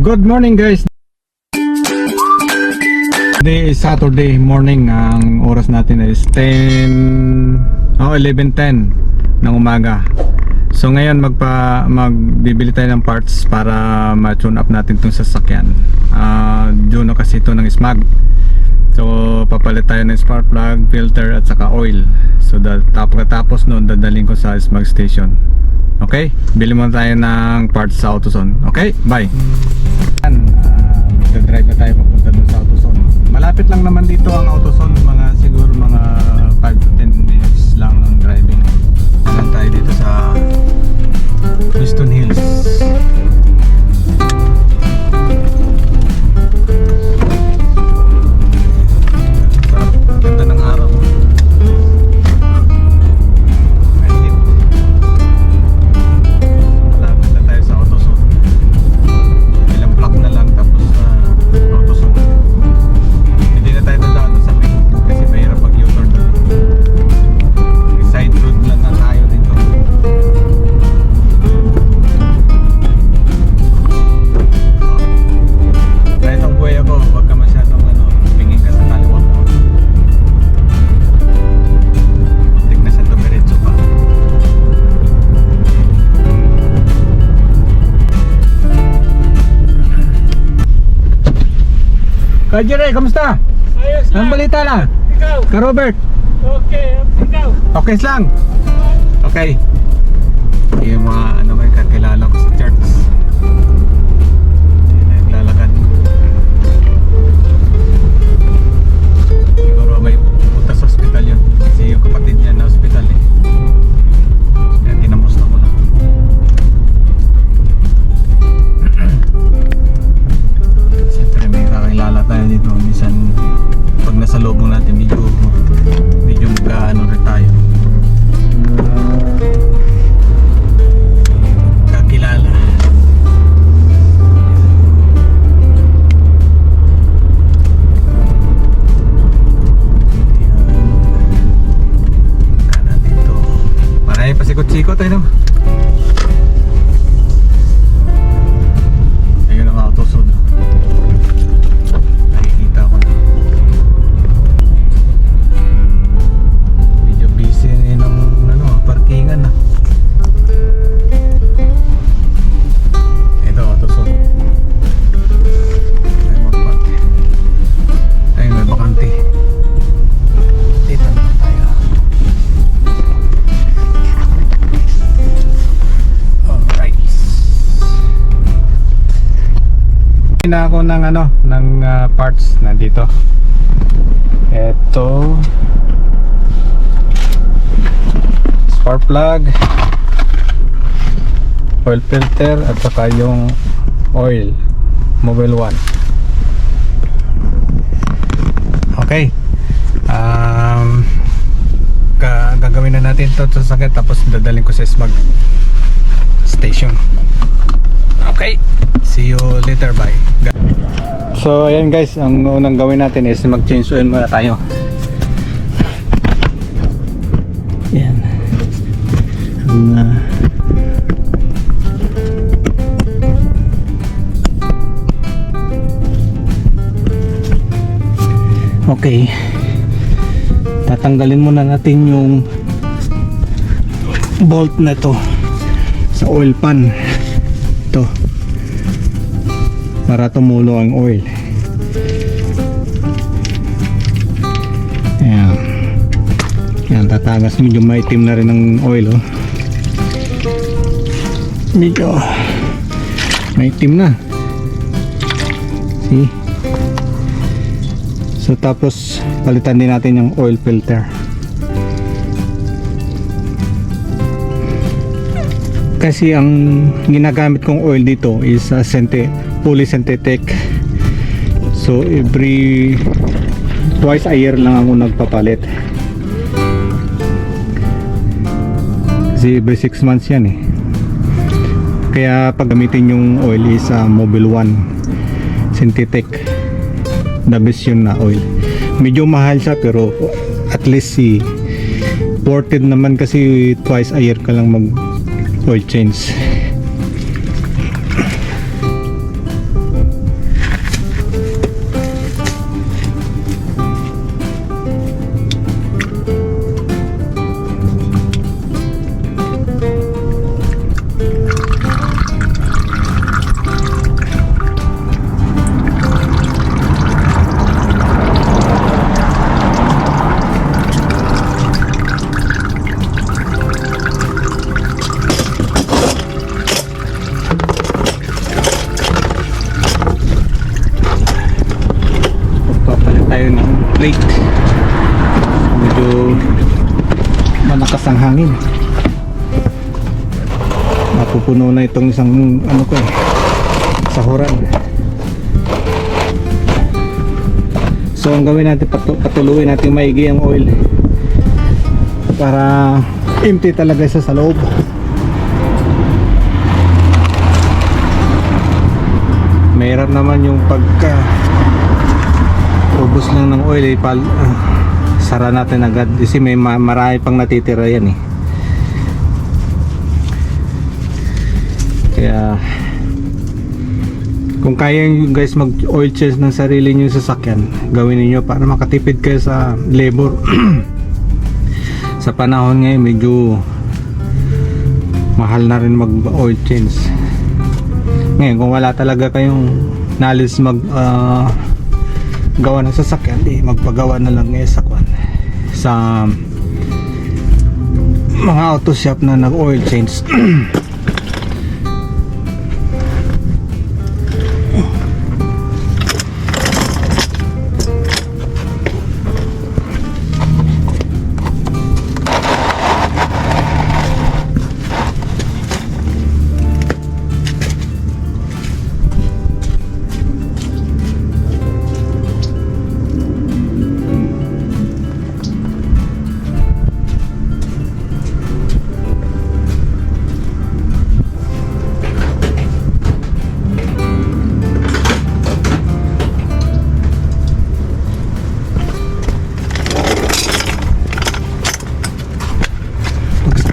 Good morning guys. Today is Saturday morning. Ang oras natin is 11:10 ng umaga. So ngayon magbibili tayo ng parts para ma-tune up natin itong sasakyan. Juno kasi ito ng Smag. So papalit tayo ng spark plug, filter at saka oil. So tapos noon dadaling ko sa Smag station. Okay? Bili muna tayo ng parts sa AutoZone. Okay? Bye! Magdadrive na tayo papunta dun sa AutoZone. Malapit lang naman dito ang AutoZone. Siguro mga 5 to 10 minutes lang ang driving. Naman tayo dito sa Houston Hills. Ganda ng araw. Malapit na tayo sa AutoZone. Ilang block na lang tapos AutoZone. Hindi na tayo dadaan sa main kasi mahirap mag U-turn na. Side road lang na tayo dito. Kahit ang buhay ako, huwag ka masyadong pingin ka sa kaliwa mo. Tignan sa dumiretso pa. Kajire, kamusta? Ayos Anong lang. balita na? Ikaw. Ka Robert? Okay, ikaw. Okay lang. Okay. Yung mga may kakilala ko sa church. Naglalakad. Siguro may punta sa hospital yun. Kasi yung kapatid niya na hospital eh. Kaya kinamusta ko lang. Siyempre may kakilala tayo dito. Minsan pag nasa loob natin medyo mag-ano rin tayo. Kakilala. Kanan dito. Marami pa sikot-sikot tayo no? Ayun ang AutoZone. Nakikita ko na. Medyo busy ng parkingan na. Ito AutoZone. Ay magpark. Ay may bakante. Dito naman tayo. Alright. Na ako ng parts na dito. Ito spark plug, oil filter at saka yung oil Mobil 1. Okay. Gagawin na natin ito sa sakit tapos dadaling ko sa Smag station. Okay. See you later. Bye. So ayan guys, ang unang gawin natin is mag-change oil muna tayo. Yan. Okay. Tatanggalin muna natin yung bolt na to sa oil pan. Ito. Para tumulo ang oil. Ayan. Yan, tatagas. Medyo maitim na rin ang oil medyo maitim na. See? So tapos palitan din natin yung oil filter. Kasi ang ginagamit kong oil dito is fully synthetic. So twice a year lang ako nagpapalit. Kasi every 6 months yan eh. Kaya pag gamitin yung oil is Mobil 1 synthetic. The best yun na oil. Medyo mahal siya pero at least worth it naman kasi twice a year ka lang mag oil change. ang hangin. Mapupuno na itong isang ano ko sahuran. So ang gawin natin, patuluin natin maigi ang oil para empty talaga siya sa loob. Mahirap naman yung pagka ubos lang ng oil sara natin agad kasi may marami pang natitira yan eh. Kaya kung kaya nyo guys mag oil change ng sarili nyo sasakyan, gawin niyo para makatipid kayo sa labor. Sa panahon ngayon medyo mahal na rin mag oil change. Ngayon kung wala talaga kayong knowledge mag gawa ng sasakyan, di magpagawa na lang ngayon sa mga auto shop na nag oil change.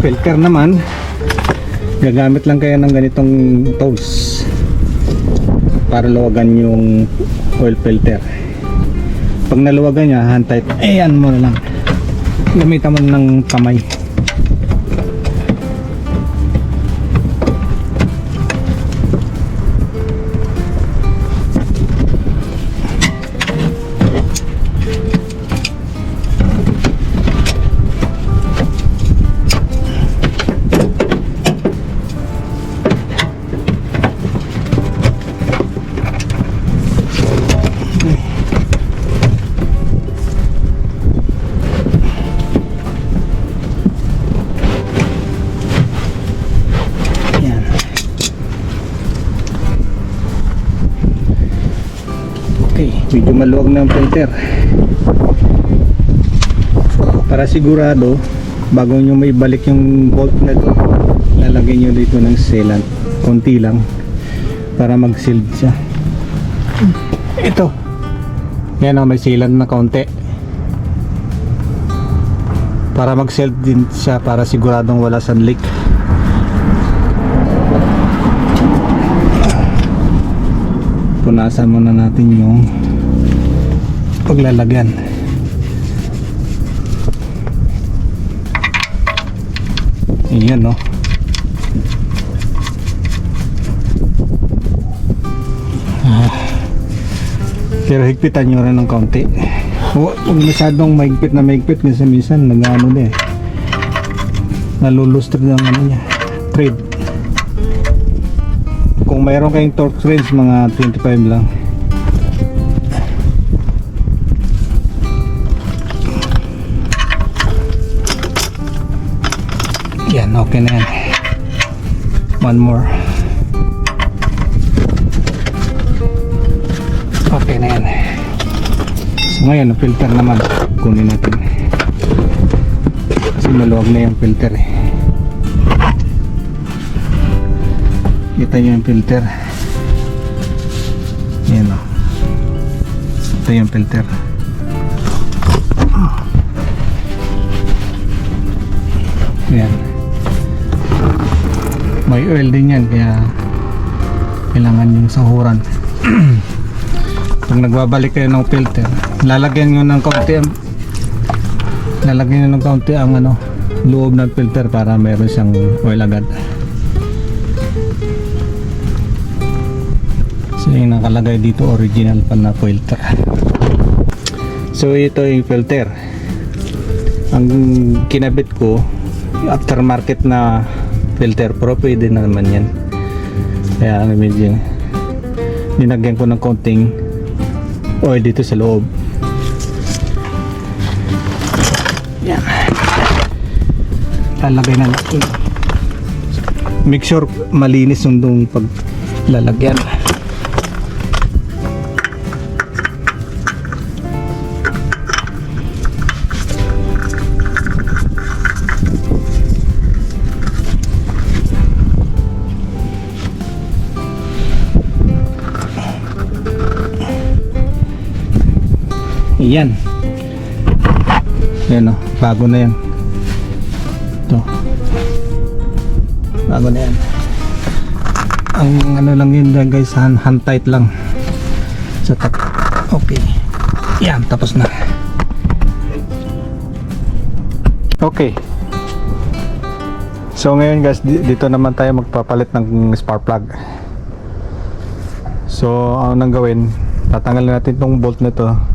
Filter naman, gagamit lang kayo ng ganitong tools para luwagan yung oil filter. Pag naluwagan niya, hand tight, ayan mo na lang, gamitan mo ng kamay. Okay, medyo maluwag na ang filter. Para sigurado, bago nyo may balik yung bolt na ito, lalagyan nyo dito ng sealant, konti lang, para mag-sealed siya. Ito, yan o, may sealant na konti, para mag-sealed din siya, para siguradong wala siyang leak. Punasan muna natin yung paglalagyan. Ayan no. Pero higpitan nyo rin ng kaunti. Huwag masyadong mahigpit na mahigpit kasi minsan nag-ano din, nalulustro ng ano niya, thread. Kung mayroon kayong torque wrench, mga 25 lang. Yan, okay na yan. One more. Okay na yan. So ngayon, filter naman, kunin natin. Kasi maluwag na yung filter eh. Kita nyo yung filter. Yan o. Ito yung filter. Yan. May oil din yan, kaya kailangan yung sahuran. Pag nagbabalik kayo ng filter, lalagyan nyo ng kaunti ang ano, loob ng filter para mayroon siyang oil agad. So yung nakalagay dito, original pa na filter. So ito yung filter. Ang kinabit ko, aftermarket na filter, pero pwede na naman yan. Kaya medyo dinagyan ko ng konting oil dito sa loob. Yan. lalagay na natin. Make sure malinis yung paglalagyan. Yan. Yan o, bago na yan. Ito. Bago na yan. Ang ano lang yun guys, hand tight lang. Sa okay. Yan, tapos na. Okay. So ngayon guys, dito naman tayo magpapalit ng spark plug. So ang nang gawin, tatanggalin natin tong bolt nito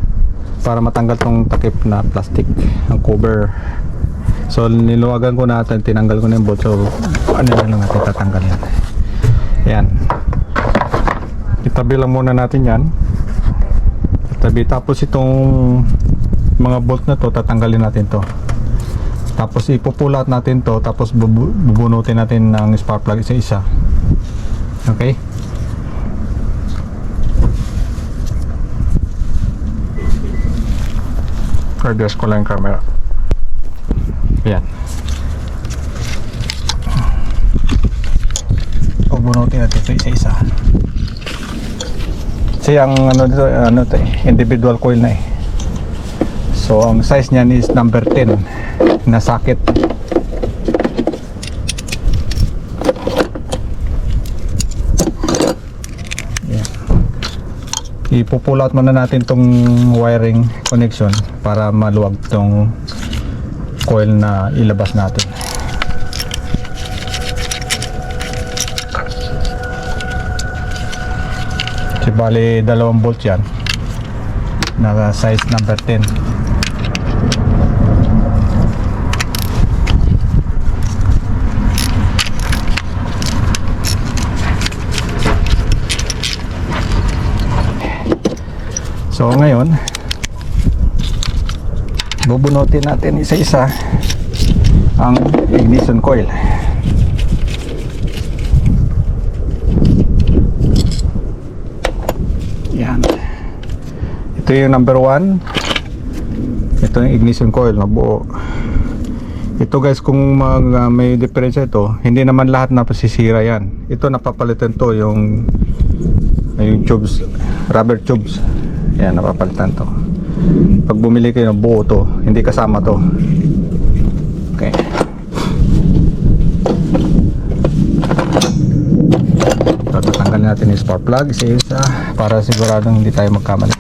para matanggal tong takip na plastic, ang cover. So niluwagan ko natin, tinanggal ko na yung bolt. So ano na lang natin tatanggal yan. Yan. Itabi lang muna natin yan. Itabi, tapos itong mga bolt na to tatanggalin natin to. Tapos ipupulat natin to, tapos bubunutin natin ng spark plug isa-isa. Okay? Adjust ko lang yung camera. Yan. Bubunutin natin ito isa-isa. Kasi ang ano dito, individual coil na eh. So ang size niyan is number 10 na socket. Yan. Ipupull out muna natin tong wiring connection para maluwag tong coil na ilabas natin. So, bali 2 bolt yan na size number 10. So ngayon bubunutin natin isa-isa ang ignition coil. Yan. Ito yung number 1. Ito yung ignition coil na buo. Ito guys, kung may diferensya ito, hindi naman lahat na pasisira yan. Ito napapalitan to, yung tubes, rubber tubes. Yan, napapalitan to. Pag bumili kayo ng buo to, hindi kasama to. Okay. So, tatanggalin natin yung spark plug isa-isa para siguradong hindi tayo magkamali.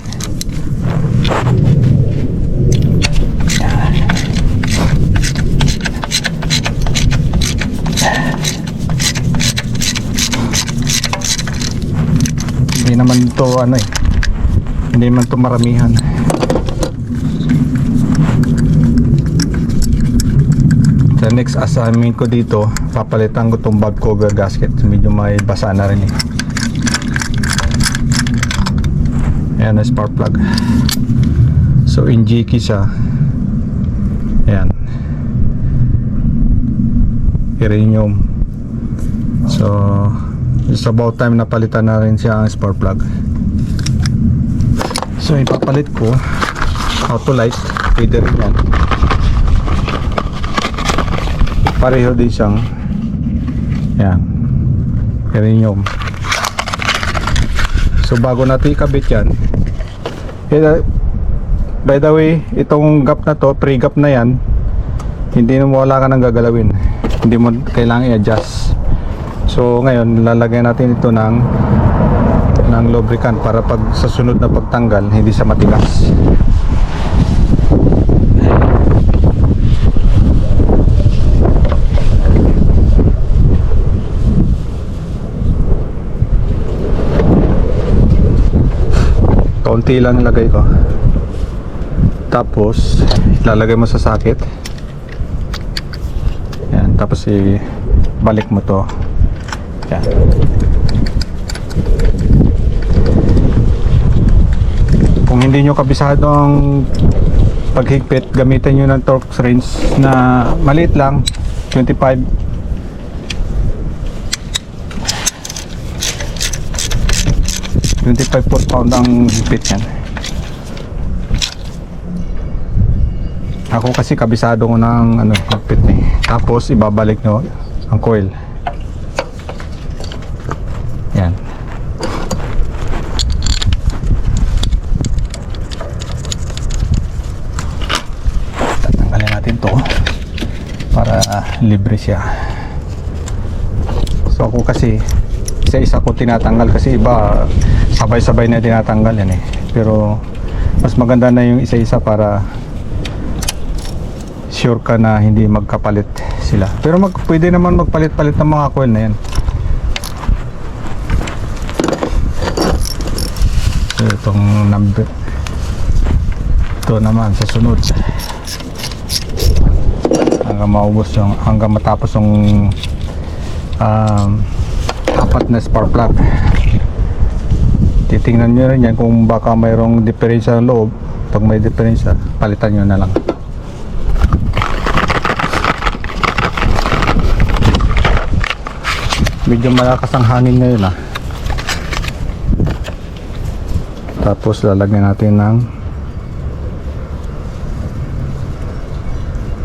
Hindi naman to ano eh, hindi man to maramihan. Sa next assignment ko dito, papalitan ko tong valve cover gasket. Medyo may basa na rin eh. Ayan na spark plug. So injiki siya. Ayan, uranium. So it's about time na palitan na rin siya ang spark plug. So ipapalit ko Autolite, pwede rin yan. Pareho din siyang yan, uranium. So bago natin ikabit yan, by the way, itong gap na to, pre-gap na yan, hindi na wala ka nang gagalawin, hindi mo kailangan i-adjust. So ngayon lalagyan natin ito ng lubricant para pag sa sunod na pagtanggal hindi siya matigas. Kaunti lang nilagay ko, tapos ilalagay mo sa socket. Yan, tapos ibalik mo to. Yan. Kung hindi nyo kabisado ang paghigpit, gamitin nyo ng Torx wrench na maliit lang, 25. £25 ang higpit yan. Ako kasi kabisado ko ng ano, higpit eh. Tapos ibabalik nyo ang coil. Yan. Tatanggalin natin to para libre siya. So ako kasi isa-isa ko tinatanggal kasi iba sabay-sabay na tinatanggal yan eh. Pero mas maganda na yung isa-isa para sure ka na hindi magkapalit sila. Pero pwede naman magpalit-palit ng mga coil na yan. So itong number ito naman sa sunod hanggang maubos yung, hanggang matapos yung apat na spark plug. Titingnan nyo rin yan kung baka mayroong diferensya sa loob. Pag may diferensya, palitan nyo na lang. Medyo malakas ang hangin ngayon ah. Tapos lalagyan natin ng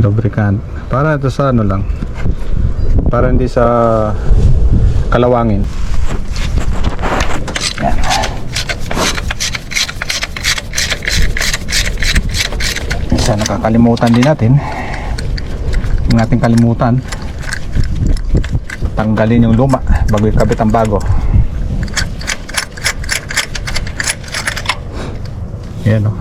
lubricant para ito sa ano lang, para hindi sa kalawangin. Yan. Isa nakakalimutan din natin, huwag natin kalimutan tanggalin yung luma bago ikabit ang bago. Yan o.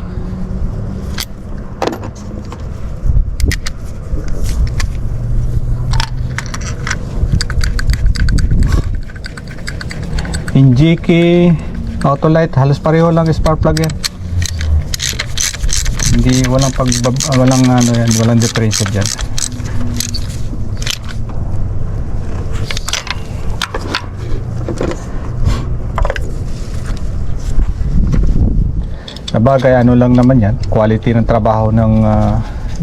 Injiki, Autolite, halos pareho lang spark plug yan. Hindi, walang ano yan, walang difference dyan. Sabagay, ano lang naman yan, quality ng trabaho ng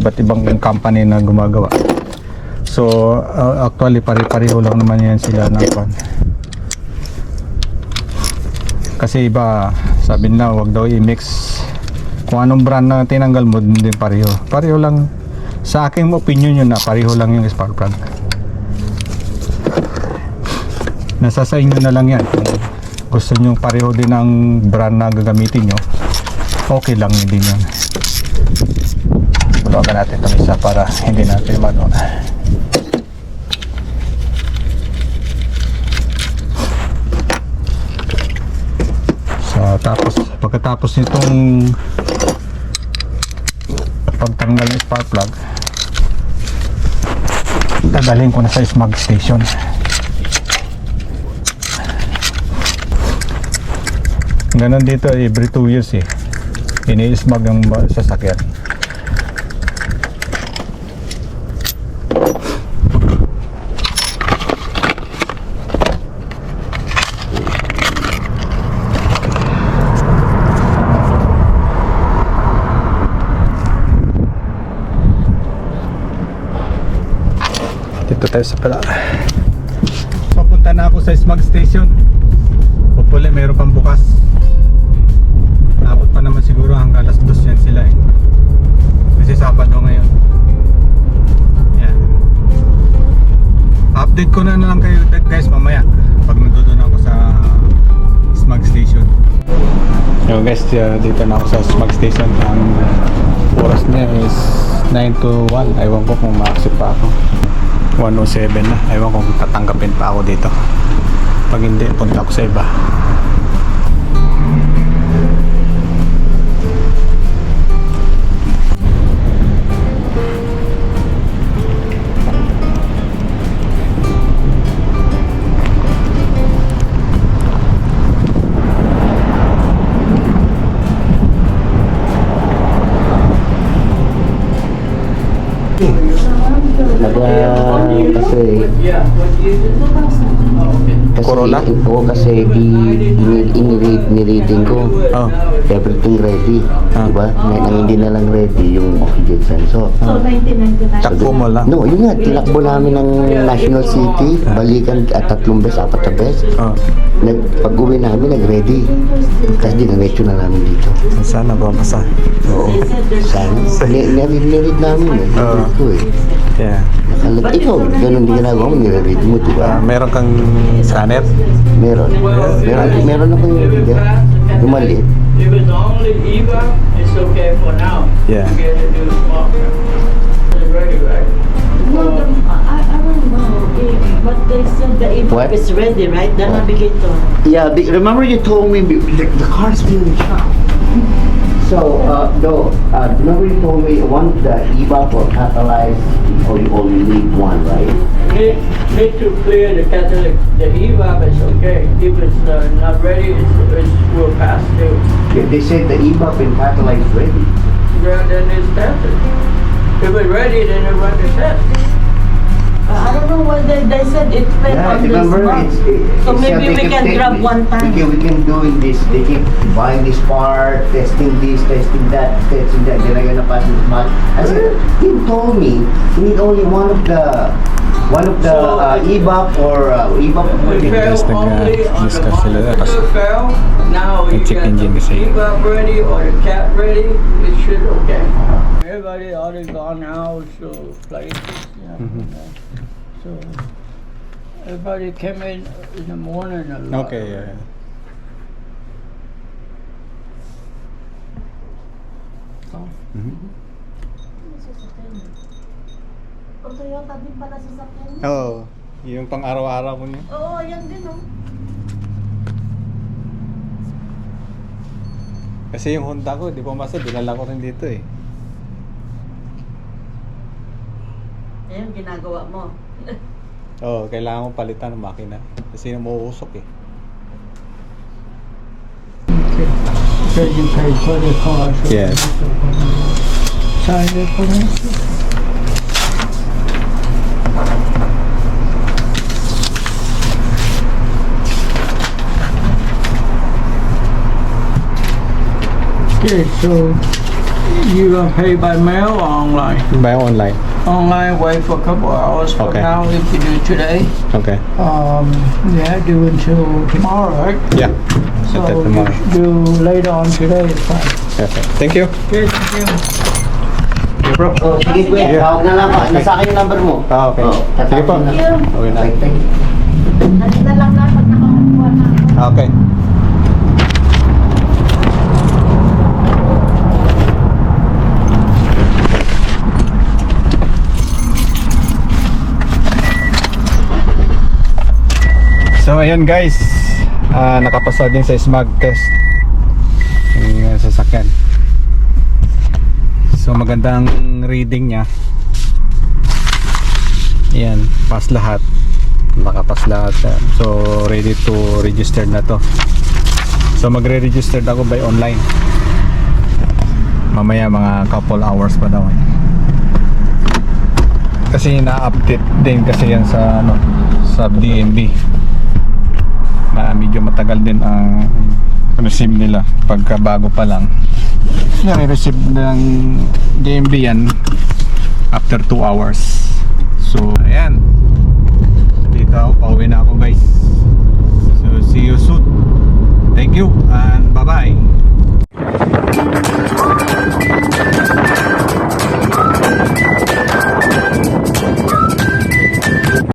iba't ibang company na gumagawa. So actually pare-pareho lang naman yan sila ng pan. Kasi iba, sabi na wag daw i-mix kung anong brand na tinanggal mo, hindi pareho. Pareho lang, sa aking opinion yun na pareho lang yung spark plug. Nasa sa inyo na lang yan. Kung gusto nyo pareho din ang brand na gagamitin nyo, okay lang din yun. Bulawagan natin itong isa para hindi natin mano. So tapos pagkatapos nitong pagtanggal ng spark plug, dadalhin ko na sa smog station. Ganon dito every 2 years eh, ini-smog ang sasakyan. Dito tayo sa pala. Papunta na ako sa smog station. Hopefully mayroon pang bukas. Abot pa naman siguro hanggang alas 2 yan sila eh. Kasi Sabado ngayon. Yan. Update ko na lang kayo guys mamaya pag nandun ako sa smog station. So guys, dito na ako sa smog station. Ang oras niya is 9 to 1. Ewan ko kung ma-accept pa ako. 1:07 na. Ewan ko kung tatanggapin pa ako dito. Pag hindi, punta ako sa iba. kasi Yeah. What year is it? Oh, okay. Corolla? kasi nireading ko. Oh. Everything ready. Ah. Diba? Nang hindi na lang ready yung oxygen sensor. So, 1999. Takbo mo lang. No, yun nga, tinakbo namin ng National City, balikan at 3 beses, 4 na beses. Oh. Pag-uwi namin, nag-ready. Kasi dinaretso na namin dito. Sana ba masa? Oo. Sana. Niread namin eh. Oo. Ito eh. Yeah. Ikaw, ganun din ginagawa mo, niread mo, diba? Meron kang scanner? Meron. Meron ako yung maliit. If it's only EVA, it's okay for now. Yeah. You get to do small. It's ready, right? No, I don't know. But they said the What? EVAP is ready, right? The navigator. Yeah, remember you told me the car's being shot. So, remember you told me one, the EVAP or catalyzed, or you only need one, right? Need to clear the catalytic. The EVAP is okay. If it's not ready, it will pass through. Yeah, they said the EVAP and catalyzed ready. Yeah, then it's tested. If it's ready, then it run the test. I don't know why they said it fell Yeah, on this remember month. So maybe we can grab one time. We can do in this. They keep buying this part, testing this, testing that. Then they're gonna pass this month. I said, he told me you need only one of the EVAP or EVAP. Guys, nag-discuss sila kasi Now you check got engine the kasi. EVAP ready or the cat ready, it should okay. Everybody already gone out to places. So everybody came in the morning a lot. Okay, yeah. So, O Toyota din pala sa sakyan. Oo. Yung pang araw-araw mo niya. Oo, yan din oh. Kasi yung Honda ko, di pumasa, dinala ko rin dito eh. Ayun, ginagawa mo. Oo, kailangan mo palitan ng makina. Kasi umuusok eh. so you pay for the car. So Yes. Sign it for me. Okay, so you gonna pay by mail or online? Buy online. Online, wait for a couple hours from Okay. now if you do today. Okay. Yeah, do until tomorrow, right? Yeah. So Set that tomorrow. do later on today, it's fine. Okay. Thank you. Okay, thank you. Okay, bro. Oh, sige kuya, Yeah. tawag na lang ako. Nasa akin yung number mo. Ah, okay. Oh, Sige po. tatawag na. Okay na. Okay, thank you. Dali na lang na pag nakakuha na ako. Okay. So ayun guys, nakapasa din sa smog test yung sasakyan. So magandang reading niya. Yan, pass lahat. Nakapass lahat. So ready to register na to. So magre-register ako by online. Mamaya mga couple hours pa daw. Kasi na-update din kasi yan sa sa DMV. Medyo matagal din ang receive nila pagka bago pa lang. Nare-receive ng DMV yan after 2 hours. So ayan, dito ako, pauwi na ako guys. So see you soon. Thank you and bye bye.